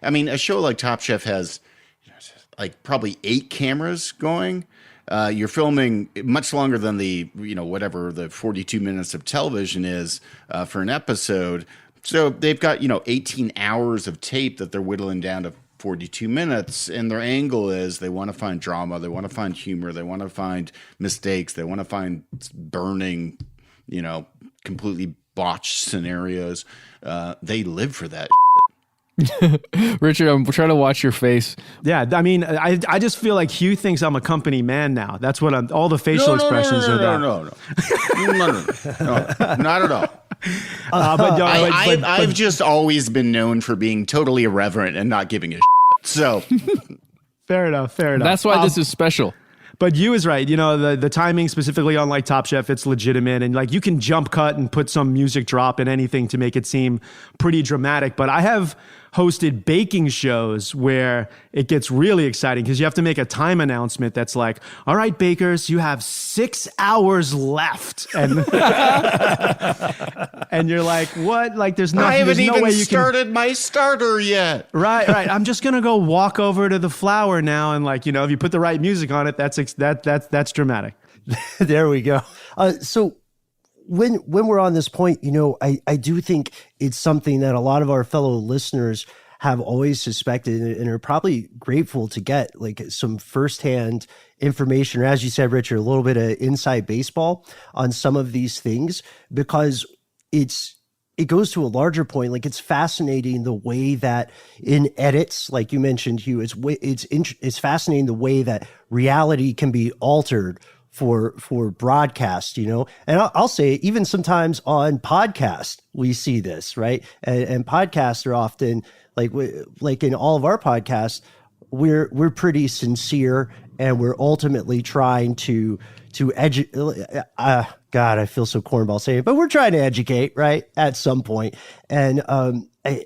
I mean, a show like Top Chef has like probably 8 cameras going. You're filming much longer than the, whatever the 42 minutes of television is for an episode. So they've got, 18 hours of tape that they're whittling down to 42 minutes. And their angle is they want to find drama. They want to find humor. They want to find mistakes. They want to find burning, completely botched scenarios. They live for that. Richard, I'm trying to watch your face. Yeah, I mean, I just feel like Hugh thinks I'm a company man now. That's what all the facial expressions are that. No, not at all. I've just always been known for being totally irreverent and not giving a shit. So fair enough. That's why this is special. But you is right. The timing specifically on like Top Chef, it's legitimate. And like you can jump cut and put some music drop in anything to make it seem pretty dramatic. But I have hosted baking shows where it gets really exciting because you have to make a time announcement that's like, all right, bakers, you have 6 hours left. And and you're like, what? Like there's nothing. I haven't no even way you started my starter yet. Right. I'm just going to go walk over to the flour now. And like, if you put the right music on it, that's dramatic. There we go. So when we're on this point, I do think it's something that a lot of our fellow listeners have always suspected and are probably grateful to get, like some firsthand information, or as you said, Richard, a little bit of inside baseball on some of these things, because it goes to a larger point. Like, it's fascinating the way that in edits, like you mentioned, Hugh, it's fascinating the way that reality can be altered for broadcast, and I'll say even sometimes on podcast, we see this, right? And podcasts are often like in all of our podcasts, we're pretty sincere, and we're ultimately trying to educate. God, I feel so cornball saying it, but we're trying to educate, right? At some point. And I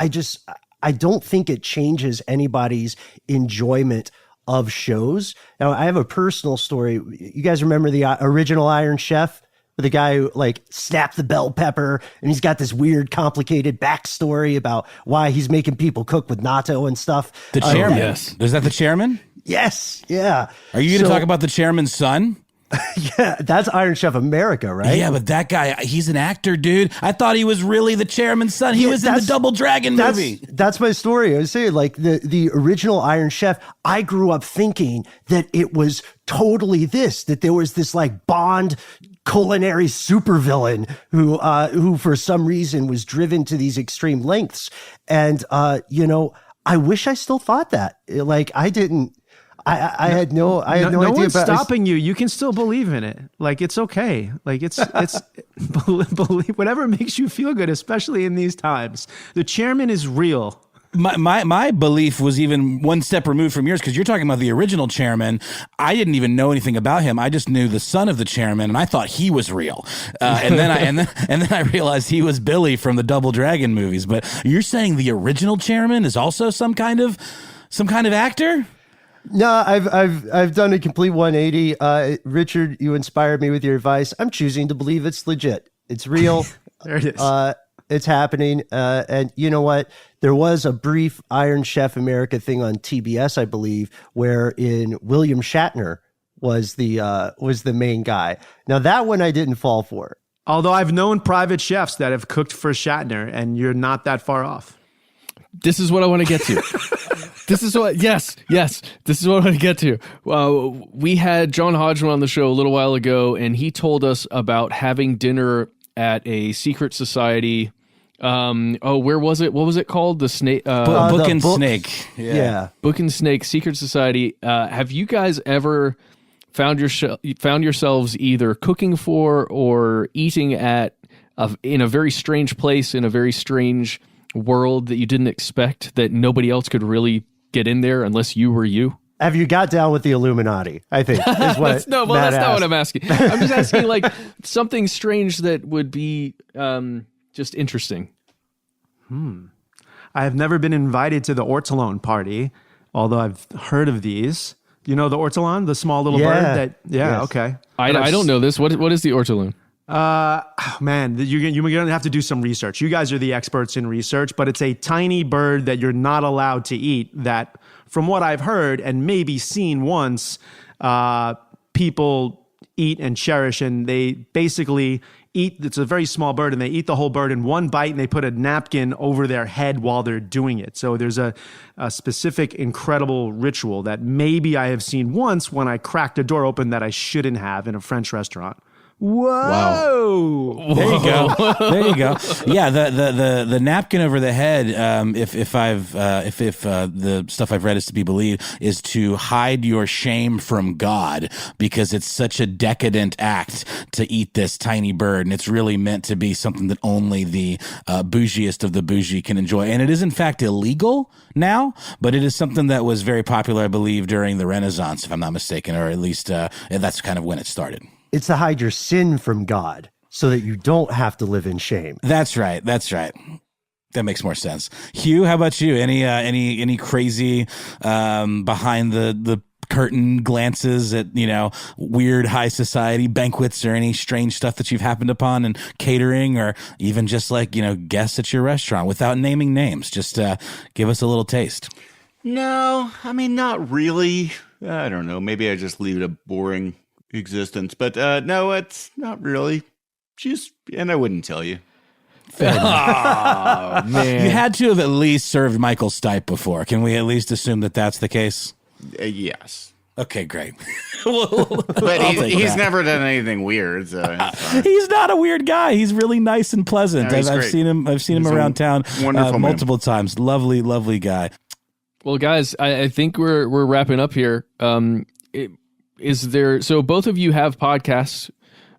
don't think it changes anybody's enjoyment of shows. Now, I have a personal story. You guys remember the original Iron Chef? The guy who like snapped the bell pepper, and he's got this weird, complicated backstory about why he's making people cook with natto and stuff. The chairman. Yes. Is that the chairman? Yes. Yeah. Are you going to talk about the chairman's son? Yeah, that's Iron Chef America, right? Yeah, but that guy, he's an actor, dude. I thought he was really the chairman's son. He was in the Double Dragon movie. That's my story. I was saying, like, the original Iron Chef, I grew up thinking that it was totally that there was this like Bond culinary supervillain who for some reason was driven to these extreme lengths. And I wish I still thought that. Like, I didn't. I had no idea. No one's stopping you. You can still believe in it. Like, it's okay. Like, it's believe whatever makes you feel good, especially in these times. The chairman is real. My belief was even one step removed from yours, because you're talking about the original chairman. I didn't even know anything about him. I just knew the son of the chairman, and I thought he was real. And then I realized he was Billy from the Double Dragon movies. But you're saying the original chairman is also some kind of actor? No, I've done a complete 180. Richard, you inspired me with your advice. I'm choosing to believe it's legit. It's real. There it is. It's happening. And you know what? There was a brief Iron Chef America thing on TBS, I believe, wherein William Shatner was the main guy. Now, that one I didn't fall for. Although I've known private chefs that have cooked for Shatner, and you're not that far off. This is what I want to get to. This is what, yes. This is what I want to get to. We had John Hodgman on the show a little while ago, and he told us about having dinner at a secret society. Where was it? What was it called? The Snake. Book and Snake. Yeah. Book and Snake Secret Society. Have you guys ever found yourselves either cooking for or eating in a very strange place, in a very strange world that you didn't expect, that nobody else could really get in there unless you were you? Have you got down with the Illuminati? I think is what that's not what I'm asking. I'm just asking like something strange that would be just interesting. I have never been invited to the ortolan party, although I've heard of these. You know the ortolan, the small little bird? Yes. Okay. I don't know this. What is the ortolan? Man, you're going to have to do some research. You guys are the experts in research, but it's a tiny bird that you're not allowed to eat that, from what I've heard and maybe seen once, people eat and cherish, and they basically eat. It's a very small bird, and they eat the whole bird in one bite, and they put a napkin over their head while they're doing it. So there's a specific, incredible ritual that maybe I have seen once when I cracked a door open that I shouldn't have in a French restaurant. Whoa! Wow. There you go. There you go. Yeah, the napkin over the head. If the stuff I've read is to be believed, is to hide your shame from God, because it's such a decadent act to eat this tiny bird, and it's really meant to be something that only the bougiest of the bougie can enjoy. And it is in fact illegal now, but it is something that was very popular, I believe, during the Renaissance, if I'm not mistaken, or at least that's kind of when it started. It's to hide your sin from God so that you don't have to live in shame. That's right. That's right. That makes more sense. Hugh, how about you? Any crazy behind the curtain glances at, weird high society banquets, or any strange stuff that you've happened upon in catering, or even just guests at your restaurant, without naming names? Just give us a little taste. No, I mean, not really. I don't know. Maybe I just lead a boring existence, but no, it's not really. And I wouldn't tell you. Oh, man. You had to have at least served Michael Stipe before. Can we at least assume that that's the case? Yes. Okay, great. But he's never done anything weird. So he's not a weird guy. He's really nice and pleasant. No, I've seen him. I've seen him around town multiple times. Lovely, lovely guy. Well, guys, I think we're wrapping up here. So both of you have podcasts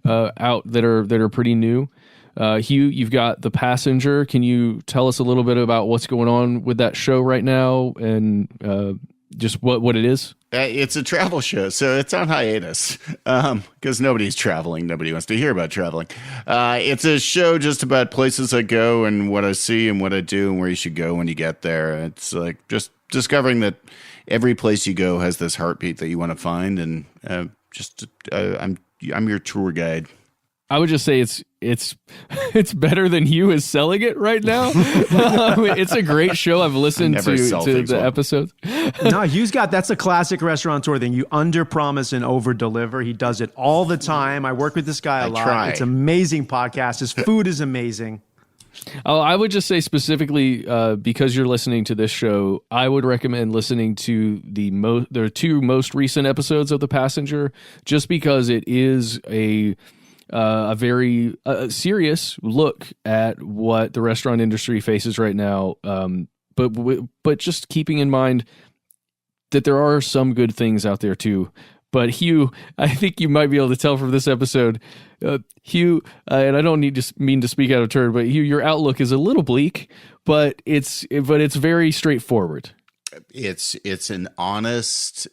out that are pretty new. Hugh, you've got The Passenger. Can you tell us a little bit about what's going on with that show right now, and just what it is? It's a travel show, so it's on hiatus because nobody's traveling. Nobody wants to hear about traveling. It's a show just about places I go and what I see and what I do and where you should go when you get there. It's like just discovering that every place you go has this heartbeat that you want to find, and I'm your tour guide. I would just say it's better than Hugh is selling it right now. It's a great show. I've listened to the episodes. No, that's a classic restaurateur thing. You under promise and over deliver. He does it all the time. I work with this guy a lot. Try. It's an amazing podcast. His food is amazing. Oh, I would just say specifically because you're listening to this show, I would recommend listening to the two most recent episodes of The Passenger, just because it is a very serious look at what the restaurant industry faces right now. But just keeping in mind that there are some good things out there too. But Hugh, I think you might be able to tell from this episode, Hugh, and I don't mean to speak out of turn, but Hugh, your outlook is a little bleak, but it's very straightforward. It's an honest,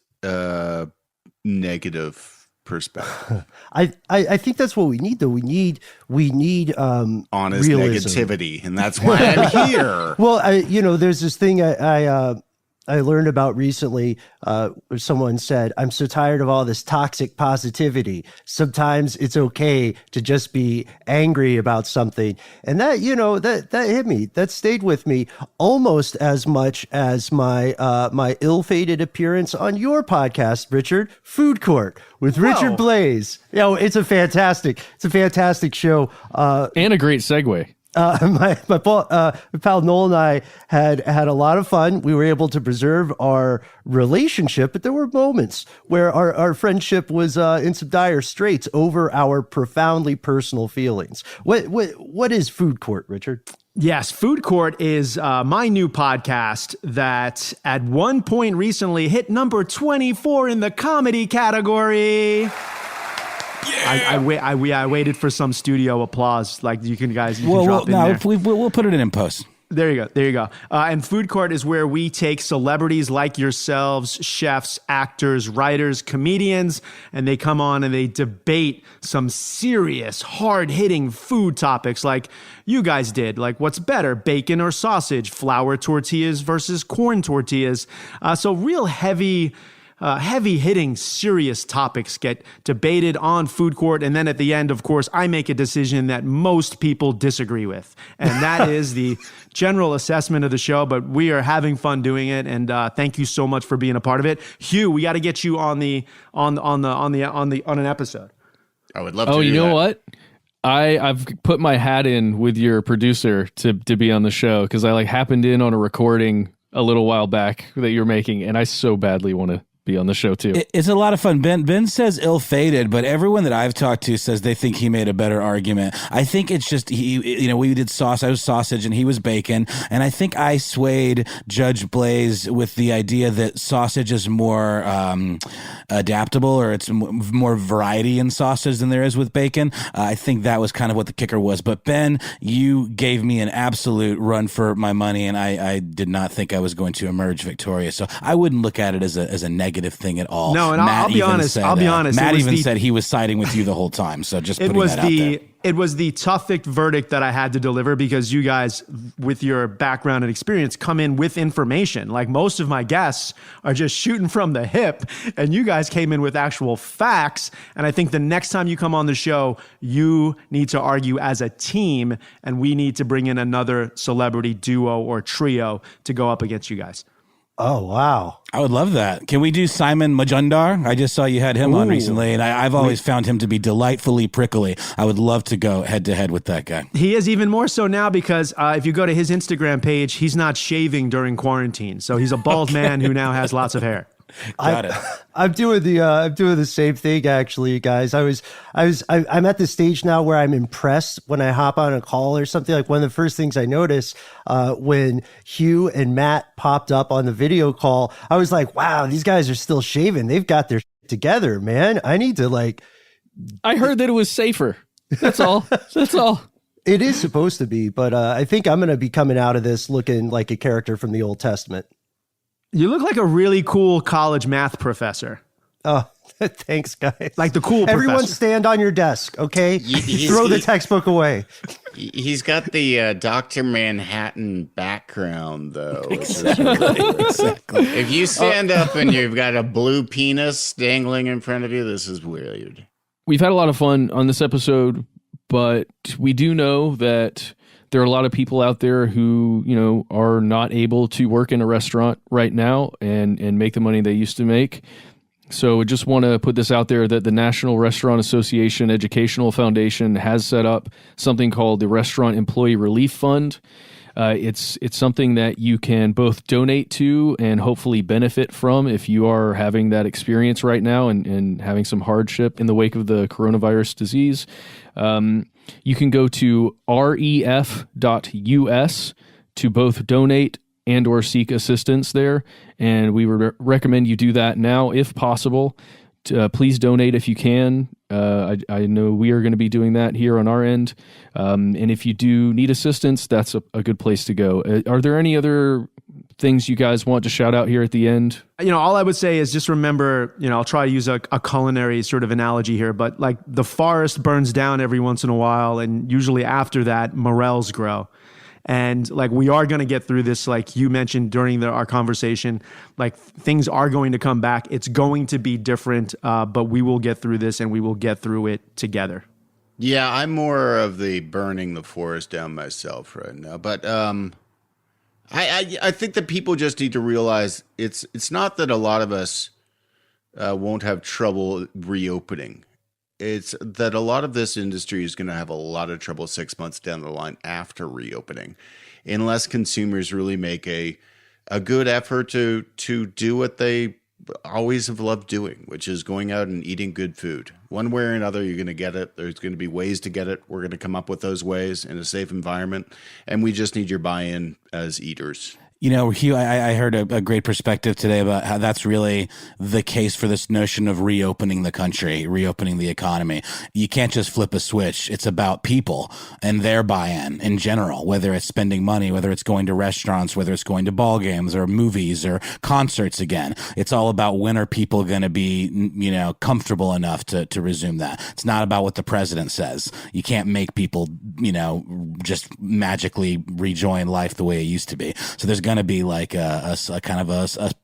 negative perspective. I think that's what we need, though. We need honest realism. Negativity, and that's why I'm here. Well, there's this thing I learned about recently, where someone said, "I'm so tired of all this toxic positivity. Sometimes it's okay to just be angry about something." And that, that hit me. That stayed with me almost as much as my ill-fated appearance on your podcast, Richard, Food Court with Richard Blais. It's a fantastic show. And a great segue. My pal Noel and I had a lot of fun. We were able to preserve our relationship, but there were moments where our friendship was in some dire straits over our profoundly personal feelings. What is Food Court, Richard? Yes, Food Court is my new podcast that at one point recently hit number 24 in the comedy category. Yeah. I waited for some studio applause, like you can drop in there. We'll put it in post. There you go. There you go. And Food Court is where we take celebrities like yourselves, chefs, actors, writers, comedians, and they come on and they debate some serious, hard-hitting food topics like you guys did. Like, what's better, bacon or sausage, flour tortillas versus corn tortillas? So real heavy-hitting, serious topics get debated on Food Court. And then at the end, of course, I make a decision that most people disagree with. And that is the general assessment of the show. But we are having fun doing it. And thank you so much for being a part of it. Hugh, we got to get you on an episode. I would love to. Oh, you do know that. what? I've put my hat in with your producer to be on the show because I happened in on a recording a little while back that you're making, and I so badly want to be on the show too. It's a lot of fun. Ben says ill-fated, but everyone that I've talked to says they think he made a better argument. I think it's just we did sauce. I was sausage and he was bacon, and I think I swayed Judge Blais with the idea that sausage is more adaptable, or it's more variety in sausage than there is with bacon. I think that was kind of what the kicker was. But Ben, you gave me an absolute run for my money, and I did not think I was going to emerge victorious. So I wouldn't look at it as a negative thing at all. No, and I'll be honest. Matt even said he was siding with you the whole time. So just putting that out there. It was the toughest verdict that I had to deliver because you guys, with your background and experience, come in with information. Like most of my guests are just shooting from the hip, and you guys came in with actual facts. And I think the next time you come on the show, you need to argue as a team, and we need to bring in another celebrity duo or trio to go up against you guys. Oh, wow. I would love that. Can we do Simon Majumdar? I just saw you had him on recently, and I've always found him to be delightfully prickly. I would love to go head-to-head with that guy. He is even more so now because if you go to his Instagram page, he's not shaving during quarantine. So he's a bald man who now has lots of hair. Got it. I'm doing the same thing, actually, guys. I'm at the stage now where I'm impressed when I hop on a call or something. Like one of the first things I noticed when Hugh and Matt popped up on the video call, I was like, wow, these guys are still shaving. They've got their shit together, man. I need to I heard that it was safer. That's all. That's all. It is supposed to be, but I think I'm going to be coming out of this looking like a character from the Old Testament. You look like a really cool college math professor. Oh, thanks, guys. Like the cool Everyone professor. Stand on your desk, okay? Throw the textbook away. He's got the Dr. Manhattan background, though. Exactly. If you stand up and you've got a blue penis dangling in front of you, this is weird. We've had a lot of fun on this episode, but we do know that there are a lot of people out there who, are not able to work in a restaurant right now and make the money they used to make. So I just want to put this out there that the National Restaurant Association Educational Foundation has set up something called the Restaurant Employee Relief Fund. It's something that you can both donate to and hopefully benefit from if you are having that experience right now and having some hardship in the wake of the coronavirus disease. You can go to ref.us to both donate and or seek assistance there. And we would recommend you do that now if possible. Please donate if you can. I know we are going to be doing that here on our end. And if you do need assistance, that's a good place to go. Are there any other things you guys want to shout out here at the end? All I would say is just remember, I'll try to use a culinary sort of analogy here, but like the forest burns down every once in a while, and usually after that, morels grow. And like we are going to get through this, like you mentioned during our conversation, like things are going to come back. It's going to be different, but we will get through this and we will get through it together. Yeah, I'm more of the burning the forest down myself right now. But I think that people just need to realize it's not that a lot of us won't have trouble reopening. It's that a lot of this industry is going to have a lot of trouble 6 months down the line after reopening, unless consumers really make a good effort to do what they always have loved doing, which is going out and eating good food. One way or another, you're going to get it. There's going to be ways to get it. We're going to come up with those ways in a safe environment, and we just need your buy-in as eaters. You know, Hugh, I heard a great perspective today about how that's really the case for this notion of reopening the country, reopening the economy. You can't just flip a switch. It's about people and their buy-in in general, whether it's spending money, whether it's going to restaurants, whether it's going to ball games or movies or concerts again. It's all about when are people going to be, you know, comfortable enough to resume that. It's not about what the president says. You can't make people, you know, just magically rejoin life the way it used to be. So there's going to be like a kind of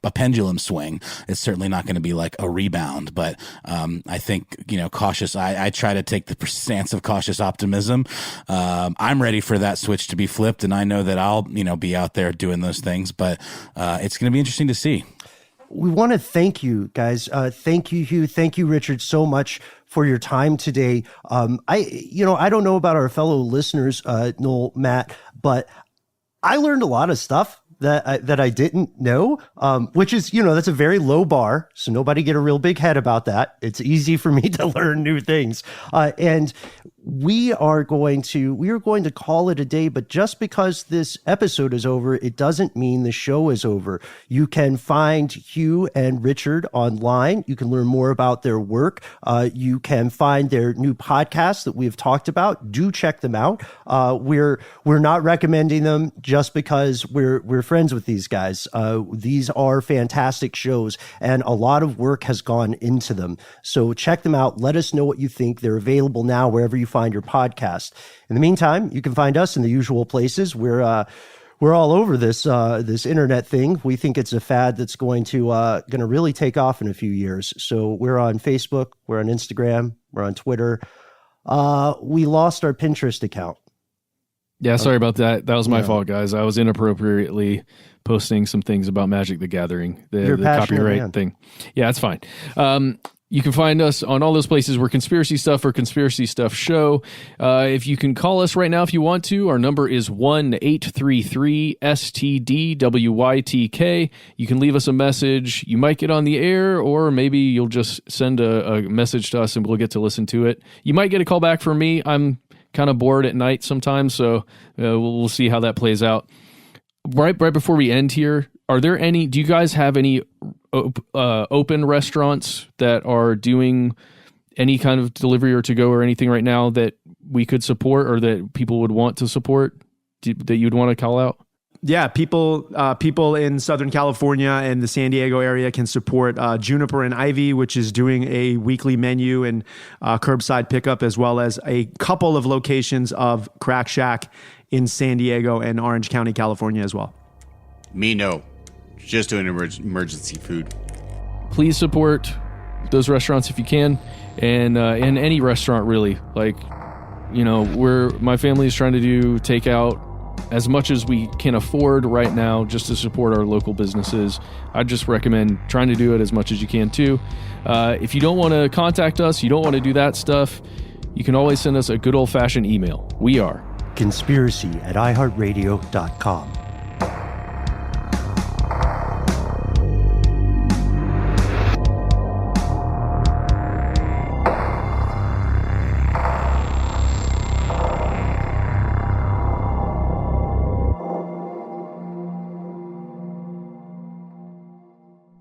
a pendulum swing. It's certainly not going to be like a rebound, but I think, you know, cautious. I try to take the stance of cautious optimism. I'm ready for that switch to be flipped, and I know that I'll, you know, be out there doing those things, but it's going to be interesting to see. We want to thank you guys. Thank you, Hugh. Thank you, Richard, so much for your time today. I don't know about our fellow listeners, Noel, Matt, but I learned a lot of stuff that I didn't know, which is, you know, that's a very low bar. So nobody get a real big head about that. It's easy for me to learn new things. And we are going to call it a day, but just because this episode is over, it doesn't mean the show is over. You can find Hugh and Richard online. You can learn more about their work. You can find their new podcast that we've talked about. Do check them out. We're not recommending them just because we're friends with these guys. These are fantastic shows, and a lot of work has gone into them. So check them out. Let us know what you think. They're available now wherever you find your podcast. In the meantime, you can find us in the usual places. We're all over this internet thing. We think it's a fad that's going to really take off in a few years. So we're on Facebook, we're on Instagram, we're on Twitter. We lost our Pinterest account. Yeah, sorry about that. That was my fault, guys. I was inappropriately posting some things about Magic the Gathering, the copyright thing. Yeah, it's fine. You can find us on all those places. We're Conspiracy Stuff or Conspiracy Stuff Show. If you can call us right now if you want to, our number is 1-833-STDWYTK. You can leave us a message. You might get on the air, or maybe you'll just send a message to us and we'll get to listen to it. You might get a call back from me. I'm kind of bored at night sometimes, so we'll see how that plays out. Right before we end here, do you guys have any open restaurants that are doing any kind of delivery or to-go or anything right now that we could support or that people would want to support that you'd want to call out? Yeah, people in Southern California and the San Diego area can support Juniper and Ivy, which is doing a weekly menu and curbside pickup, as well as a couple of locations of Crack Shack in San Diego and Orange County, California as well. Me, no. Just doing emergency food. Please support those restaurants if you can, and in any restaurant really. Like, you know, my family is trying to do takeout as much as we can afford right now just to support our local businesses. I just recommend trying to do it as much as you can too. If you don't want to contact us, you don't want to do that stuff, you can always send us a good old-fashioned email. We are conspiracy@iHeartRadio.com.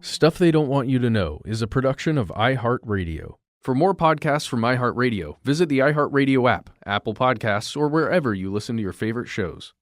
Stuff They Don't Want You to Know is a production of iHeartRadio. For more podcasts from iHeartRadio, visit the iHeartRadio app, Apple Podcasts, or wherever you listen to your favorite shows.